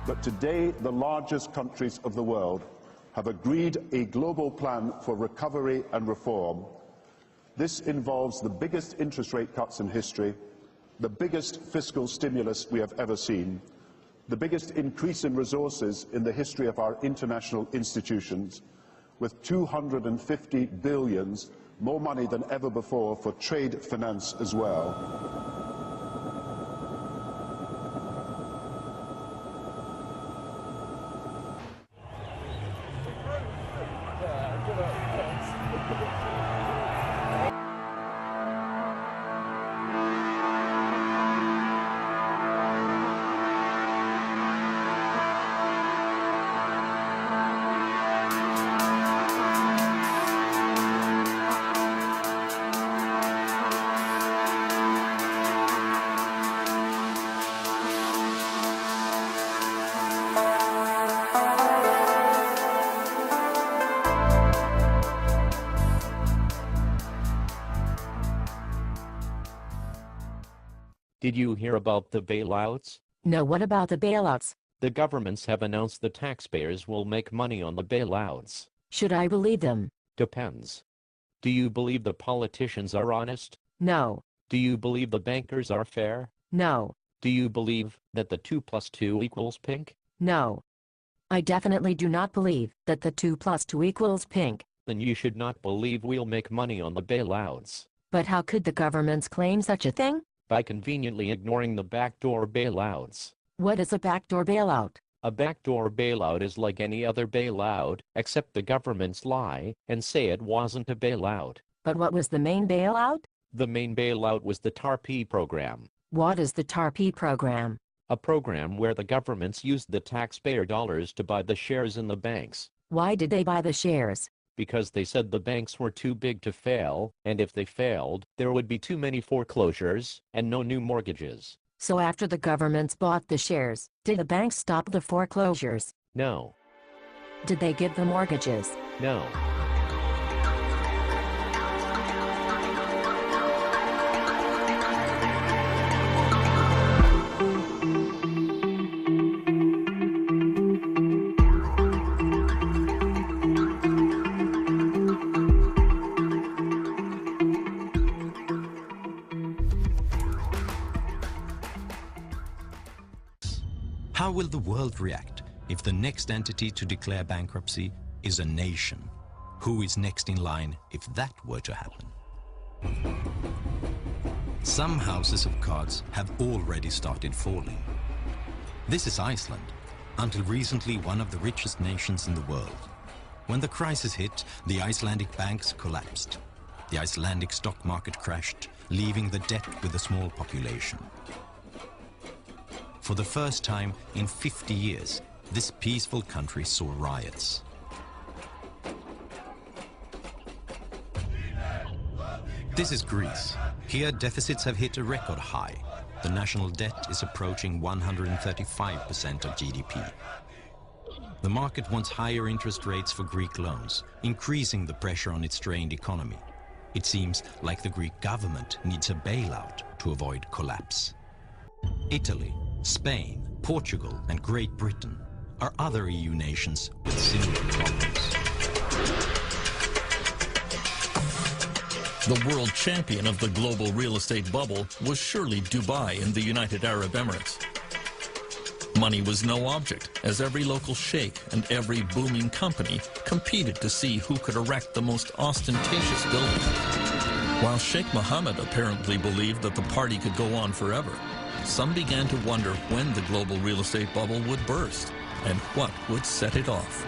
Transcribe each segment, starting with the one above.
But today, the largest countries of the world have agreed a global plan for recovery and reform. This involves the biggest interest rate cuts in history, the biggest fiscal stimulus we have ever seen, the biggest increase in resources in the history of our international institutions, with 250 billion, more money than ever before, for trade finance as well. Did you hear about the bailouts? No, what about the bailouts? The governments have announced the taxpayers will make money on the bailouts. Should I believe them? Depends. Do you believe the politicians are honest? No. Do you believe the bankers are fair? No. Do you believe that the 2 + 2 = pink? No. I definitely do not believe that the 2 + 2 = pink. Then you should not believe we'll make money on the bailouts. But how could the governments claim such a thing? By conveniently ignoring the backdoor bailouts. What is a backdoor bailout? A backdoor bailout is like any other bailout, except the governments lie and say it wasn't a bailout. But what was the main bailout? The main bailout was the TARP program. What is the TARP program? A program where the governments used the taxpayer dollars to buy the shares in the banks. Why did they buy the shares? Because they said the banks were too big to fail, and if they failed, there would be too many foreclosures and no new mortgages. So after the governments bought the shares, did the banks stop the foreclosures? No. Did they give the mortgages? No. How will the world react if the next entity to declare bankruptcy is a nation? Who is next in line if that were to happen? Some houses of cards have already started falling. This is Iceland, until recently one of the richest nations in the world. When the crisis hit, the Icelandic banks collapsed. The Icelandic stock market crashed, leaving the debt with a small population. For the first time in 50 years, this peaceful country saw riots. This is Greece. Here, deficits have hit a record high. The national debt is approaching 135% of GDP. The market wants higher interest rates for Greek loans, increasing the pressure on its strained economy. It seems like the Greek government needs a bailout to avoid collapse. Italy, Spain, Portugal, and Great Britain are other EU nations with similar problems. The world champion of the global real estate bubble was surely Dubai in the United Arab Emirates. Money was no object, as every local sheikh and every booming company competed to see who could erect the most ostentatious building. While Sheikh Mohammed apparently believed that the party could go on forever, some began to wonder when the global real estate bubble would burst and what would set it off.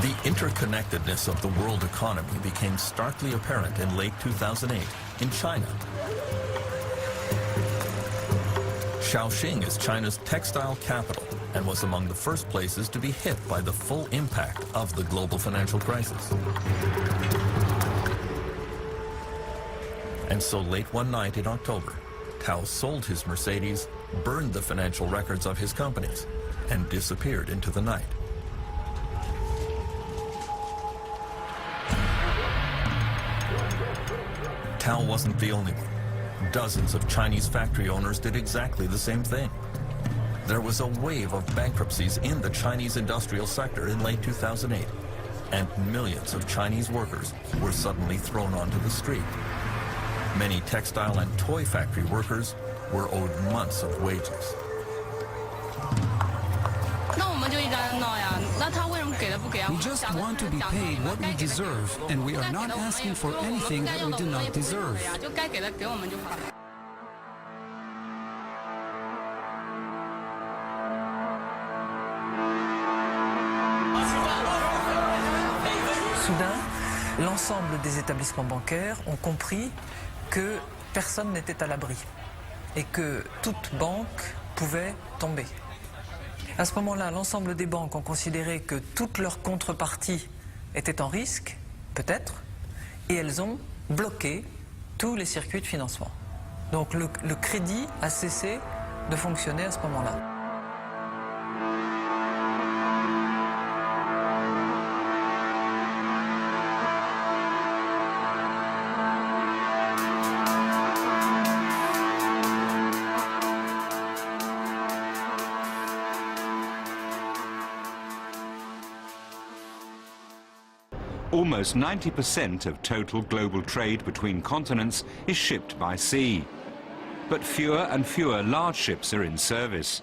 The interconnectedness of the world economy became starkly apparent in late 2008 in China. Shaoxing is China's textile capital and was among the first places to be hit by the full impact of the global financial crisis. And so late one night in October, Tao sold his Mercedes, burned the financial records of his companies, and disappeared into the night. Cal wasn't the only one. Dozens of Chinese factory owners did exactly the same thing. There was a wave of bankruptcies in the Chinese industrial sector in late 2008, and millions of Chinese workers were suddenly thrown onto the street. Many textile and toy factory workers were owed months of wages. We just want to be paid what we deserve, and we are not asking for anything that we do not deserve. Soudain, l'ensemble des établissements bancaires ont compris que personne n'était à l'abri et que toute banque pouvait tomber. À ce moment-là, l'ensemble des banques ont considéré que toutes leurs contreparties étaient en risque, peut-être, et elles ont bloqué tous les circuits de financement. Donc le crédit a cessé de fonctionner à ce moment-là. Almost 90% of total global trade between continents is shipped by sea. But fewer and fewer large ships are in service.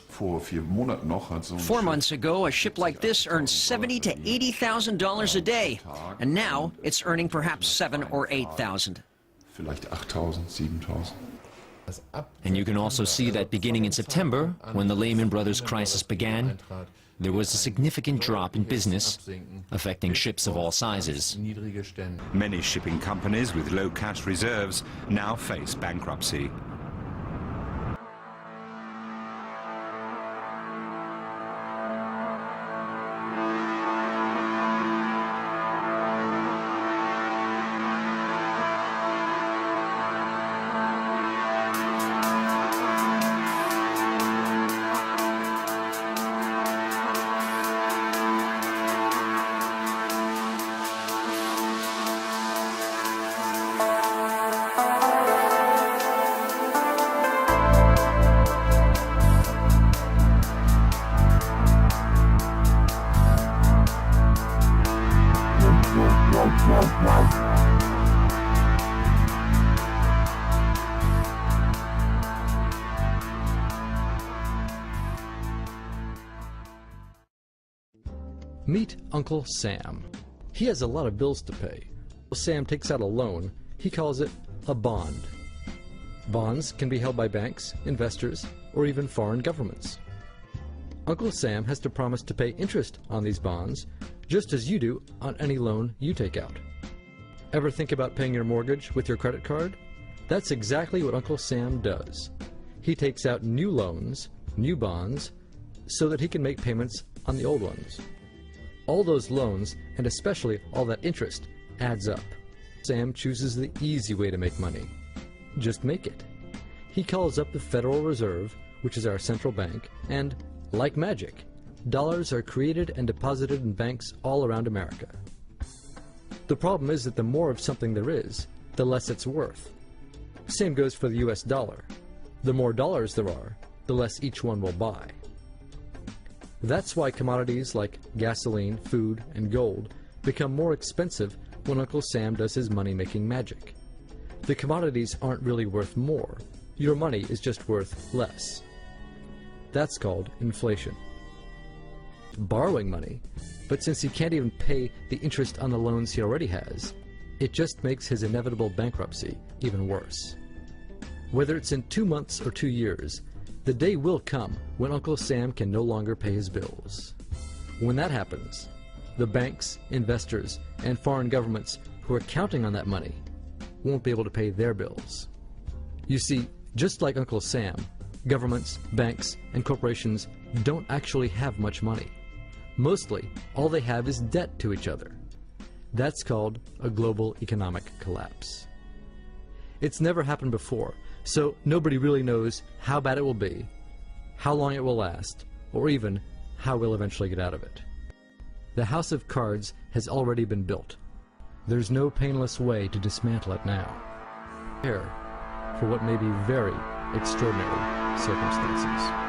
4 months ago, a ship like this earned $70,000 to $80,000 a day, and now it's earning perhaps $7,000 or $8,000. And you can also see that beginning in September, when the Lehman Brothers crisis began, there was a significant drop in business, affecting ships of all sizes. Many shipping companies with low cash reserves now face bankruptcy. Meet Uncle Sam. He has a lot of bills to pay. Sam takes out a loan. He calls it a bond. Bonds can be held by banks, investors, or even foreign governments. Uncle Sam has to promise to pay interest on these bonds, just as you do on any loan you take out. Ever think about paying your mortgage with your credit card? That's exactly what Uncle Sam does. He takes out new loans, new bonds, so that he can make payments on the old ones. All those loans, and especially all that interest, adds up. Sam chooses the easy way to make money. Just make it. He calls up the Federal Reserve, which is our central bank, and, like magic, dollars are created and deposited in banks all around America. The problem is that the more of something there is, the less it's worth. Same goes for the US dollar. The more dollars there are, the less each one will buy. That's why commodities like gasoline, food, and gold become more expensive when Uncle Sam does his money-making magic. The commodities aren't really worth more. Your money is just worth less. That's called inflation. Borrowing money, but since he can't even pay the interest on the loans he already has, it just makes his inevitable bankruptcy even worse. Whether it's in 2 months or 2 years, the day will come when Uncle Sam can no longer pay his bills. When that happens, the banks, investors, and foreign governments who are counting on that money won't be able to pay their bills. You see, just like Uncle Sam, governments, banks, and corporations don't actually have much money. Mostly, all they have is debt to each other. That's called a global economic collapse. It's never happened before, so nobody really knows how bad it will be, how long it will last, or even how we'll eventually get out of it. The house of cards has already been built. There's no painless way to dismantle it now. Prepare for what may be very extraordinary circumstances.